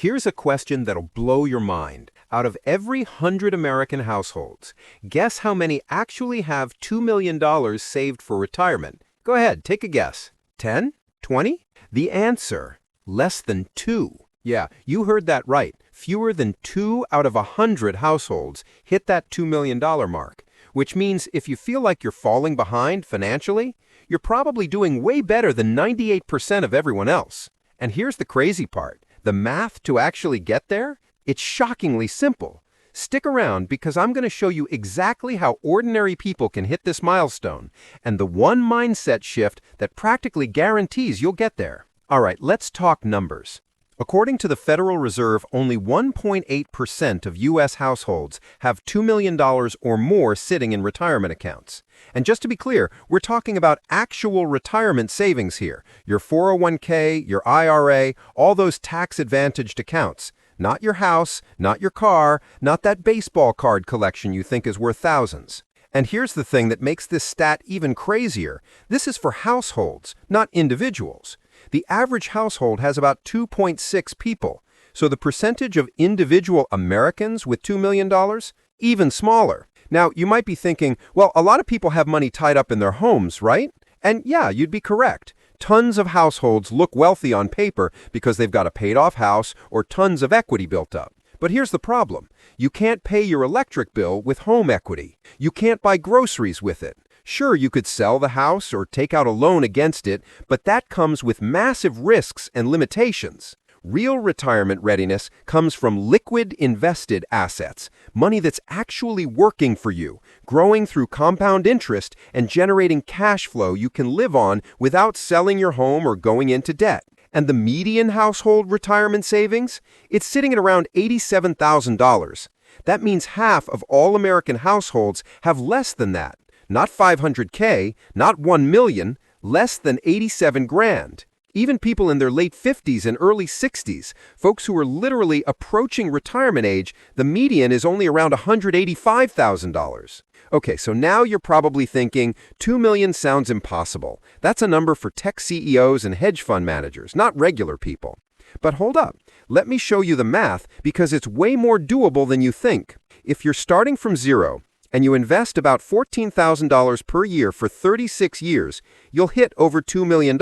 Here's a question that'll blow your mind. Out of every 100 American households, guess how many actually have $2 million saved for retirement? Go ahead, take a guess. 10? 20? The answer, less than 2. Yeah, you heard that right. Fewer than 2 out of 100 households hit that $2 million mark, which means if you feel like you're falling behind financially, you're probably doing way better than 98% of everyone else. And here's the crazy part. The math to actually get there? It's shockingly simple. Stick around because I'm going to show you exactly how ordinary people can hit this milestone and the one mindset shift that practically guarantees you'll get there. All right, let's talk numbers. According to the Federal Reserve, only 1.8% of U.S. households have $2 million or more sitting in retirement accounts. And just to be clear, we're talking about actual retirement savings here. Your 401k, your IRA, all those tax-advantaged accounts. Not your house, not your car, not that baseball card collection you think is worth thousands. And here's the thing that makes this stat even crazier. This is for households, not individuals. The average household has about 2.6 people, so the percentage of individual Americans with $2 million, even smaller. Now, you might be thinking, well, a lot of people have money tied up in their homes, right? And yeah, you'd be correct. Tons of households look wealthy on paper because they've got a paid-off house or tons of equity built up. But here's the problem. You can't pay your electric bill with home equity. You can't buy groceries with it. Sure, you could sell the house or take out a loan against it, but that comes with massive risks and limitations. Real retirement readiness comes from liquid invested assets, money that's actually working for you, growing through compound interest and generating cash flow you can live on without selling your home or going into debt. And the median household retirement savings? It's sitting at around $87,000. That means half of all American households have less than that. Not 500K, not 1 million, less than 87 grand. Even people in their late 50s and early 60s, folks who are literally approaching retirement age, the median is only around $185,000. Okay, so now you're probably thinking, 2 million sounds impossible. That's a number for tech CEOs and hedge fund managers, not regular people. But hold up, let me show you the math because it's way more doable than you think. If you're starting from zero, and you invest about $14,000 per year for 36 years, you'll hit over $2 million.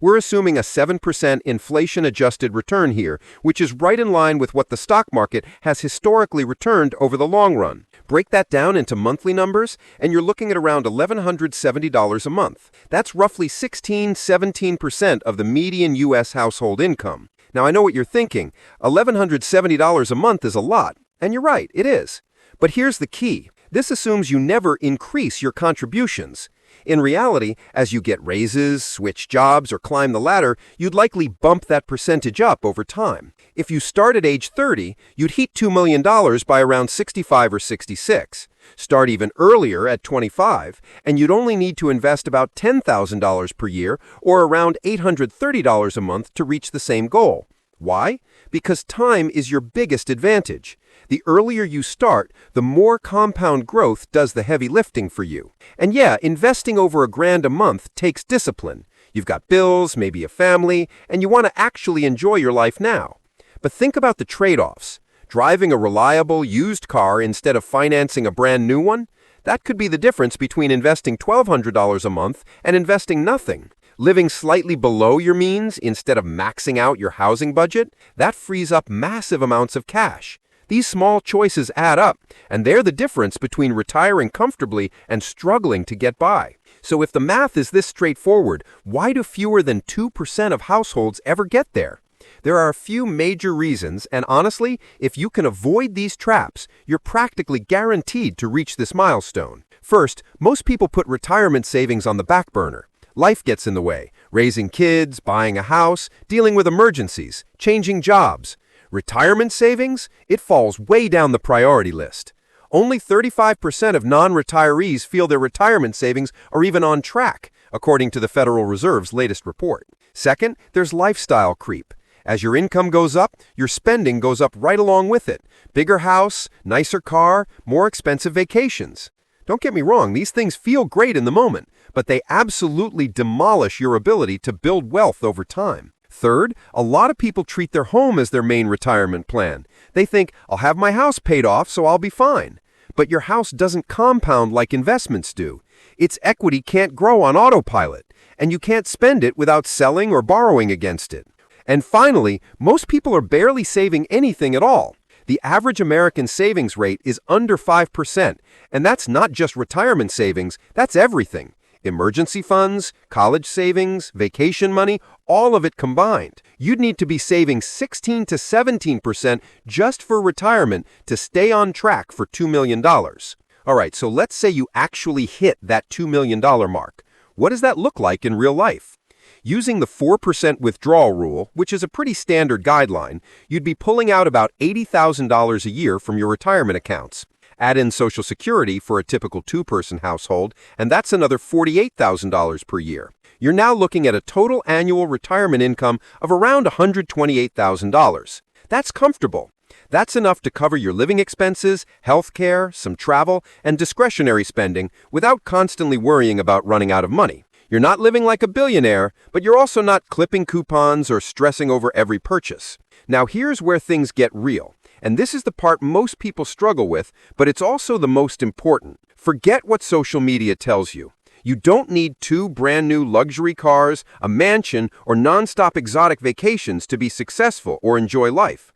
We're assuming a 7% inflation-adjusted return here, which is right in line with what the stock market has historically returned over the long run. Break that down into monthly numbers, and you're looking at around $1,170 a month. That's roughly 16-17% of the median U.S. household income. Now, I know what you're thinking. $1,170 a month is a lot, and you're right, it is. But here's the key. This assumes you never increase your contributions. In reality, as you get raises, switch jobs, or climb the ladder, you'd likely bump that percentage up over time. If you start at age 30, you'd hit $2 million by around 65 or 66. Start even earlier at 25, and you'd only need to invest about $10,000 per year or around $830 a month to reach the same goal. Why? Because time is your biggest advantage. The earlier you start, the more compound growth does the heavy lifting for you. And yeah, investing over $1,000 a month takes discipline. You've got bills, maybe a family, and you want to actually enjoy your life now. But think about the trade-offs. Driving a reliable, used car instead of financing a brand new one? That could be the difference between investing $1,200 a month and investing nothing. Living slightly below your means instead of maxing out your housing budget? That frees up massive amounts of cash. These small choices add up, and they're the difference between retiring comfortably and struggling to get by. So if the math is this straightforward, why do fewer than 2% of households ever get there? There are a few major reasons, and honestly, if you can avoid these traps, you're practically guaranteed to reach this milestone. First, most people put retirement savings on the back burner. Life gets in the way. Raising kids, buying a house, dealing with emergencies, changing jobs. Retirement savings? It falls way down the priority list. Only 35% of non-retirees feel their retirement savings are even on track, according to the Federal Reserve's latest report. Second, there's lifestyle creep. As your income goes up, your spending goes up right along with it. Bigger house, nicer car, more expensive vacations. Don't get me wrong, these things feel great in the moment, but they absolutely demolish your ability to build wealth over time. Third, a lot of people treat their home as their main retirement plan. They think, I'll have my house paid off, so I'll be fine. But your house doesn't compound like investments do. Its equity can't grow on autopilot, and you can't spend it without selling or borrowing against it. And finally, most people are barely saving anything at all. The average American savings rate is under 5%, and that's not just retirement savings, that's everything. Emergency funds, college savings, vacation money, all of it combined. You'd need to be saving 16 to 17% just for retirement to stay on track for $2 million. All right, so let's say you actually hit that $2 million mark. What does that look like in real life? Using the 4% withdrawal rule, which is a pretty standard guideline, you'd be pulling out about $80,000 a year from your retirement accounts. Add in Social Security for a typical two-person household, and that's another $48,000 per year. You're now looking at a total annual retirement income of around $128,000. That's comfortable. That's enough to cover your living expenses, health care, some travel, and discretionary spending without constantly worrying about running out of money. You're not living like a billionaire, but you're also not clipping coupons or stressing over every purchase. Now here's where things get real. And this is the part most people struggle with, but it's also the most important. Forget what social media tells you. You don't need 2 brand new luxury cars, a mansion, or non-stop exotic vacations to be successful or enjoy life.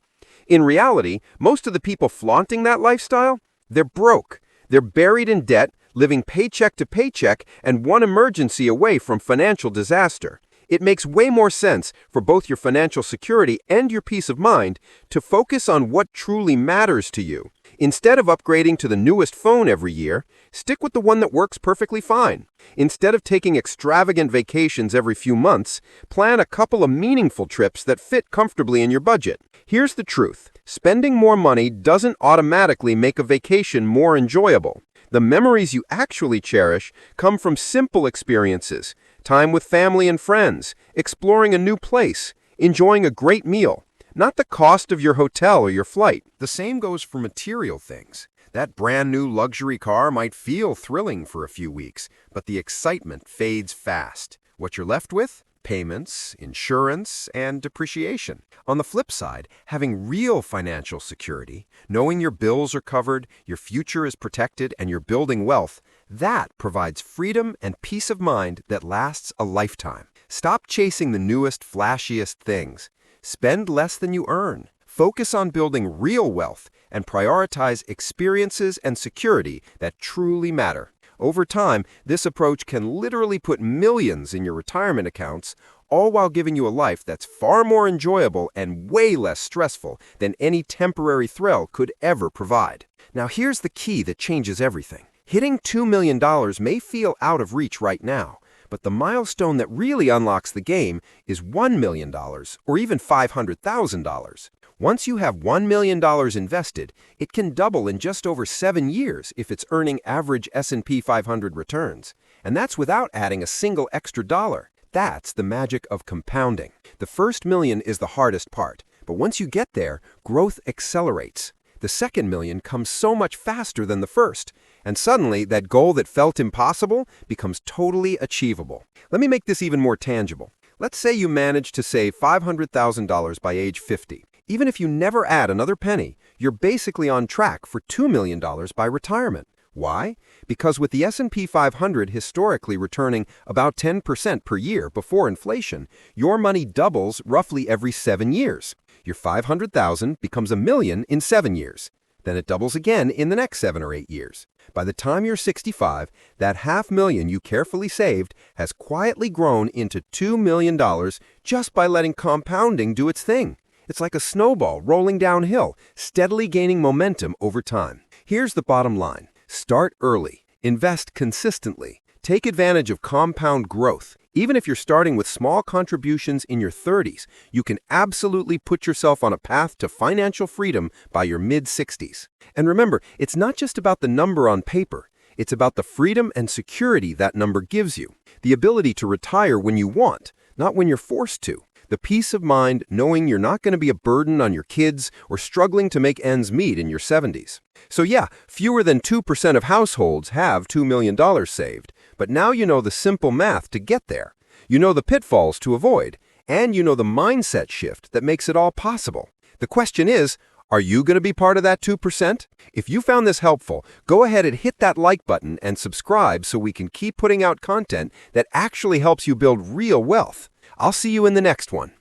In reality, most of the people flaunting that lifestyle, they're broke. They're buried in debt, living paycheck to paycheck, and one emergency away from financial disaster. It makes way more sense for both your financial security and your peace of mind to focus on what truly matters to you. Instead of upgrading to the newest phone every year, stick with the one that works perfectly fine. Instead of taking extravagant vacations every few months, plan a couple of meaningful trips that fit comfortably in your budget. Here's the truth. Spending more money doesn't automatically make a vacation more enjoyable. The memories you actually cherish come from simple experiences, time with family and friends, exploring a new place, enjoying a great meal, not the cost of your hotel or your flight. The same goes for material things. That brand new luxury car might feel thrilling for a few weeks, but the excitement fades fast. What you're left with? Payments, insurance, and depreciation. On the flip side, having real financial security, knowing your bills are covered, your future is protected, and you're building wealth, that provides freedom and peace of mind that lasts a lifetime. Stop chasing the newest, flashiest things. Spend less than you earn. Focus on building real wealth and prioritize experiences and security that truly matter. Over time, this approach can literally put millions in your retirement accounts, all while giving you a life that's far more enjoyable and way less stressful than any temporary thrill could ever provide. Now here's the key that changes everything. Hitting $2 million may feel out of reach right now, but the milestone that really unlocks the game is $1 million or even $500,000. Once you have $1 million invested, it can double in just over 7 years if it's earning average S&P 500 returns. And that's without adding a single extra dollar. That's the magic of compounding. The first million is the hardest part, but once you get there, growth accelerates. The second million comes so much faster than the first, and suddenly that goal that felt impossible becomes totally achievable. Let me make this even more tangible. Let's say you manage to save $500,000 by age 50. Even if you never add another penny, you're basically on track for $2 million by retirement. Why? Because with the S&P 500 historically returning about 10% per year before inflation, your money doubles roughly every 7 years. Your $500,000 becomes $1 million in 7 years. Then it doubles again in the next 7 or 8 years. By the time you're 65, that $500,000 you carefully saved has quietly grown into $2 million just by letting compounding do its thing. It's like a snowball rolling downhill, steadily gaining momentum over time. Here's the bottom line. Start early. Invest consistently. Take advantage of compound growth. Even if you're starting with small contributions in your 30s, you can absolutely put yourself on a path to financial freedom by your mid-60s. And remember, it's not just about the number on paper. It's about the freedom and security that number gives you. The ability to retire when you want, not when you're forced to. The peace of mind knowing you're not going to be a burden on your kids or struggling to make ends meet in your 70s. So yeah, fewer than 2% of households have $2 million saved, but now you know the simple math to get there. You know the pitfalls to avoid, and you know the mindset shift that makes it all possible. The question is, are you going to be part of that 2%? If you found this helpful, go ahead and hit that like button and subscribe so we can keep putting out content that actually helps you build real wealth. I'll see you in the next one.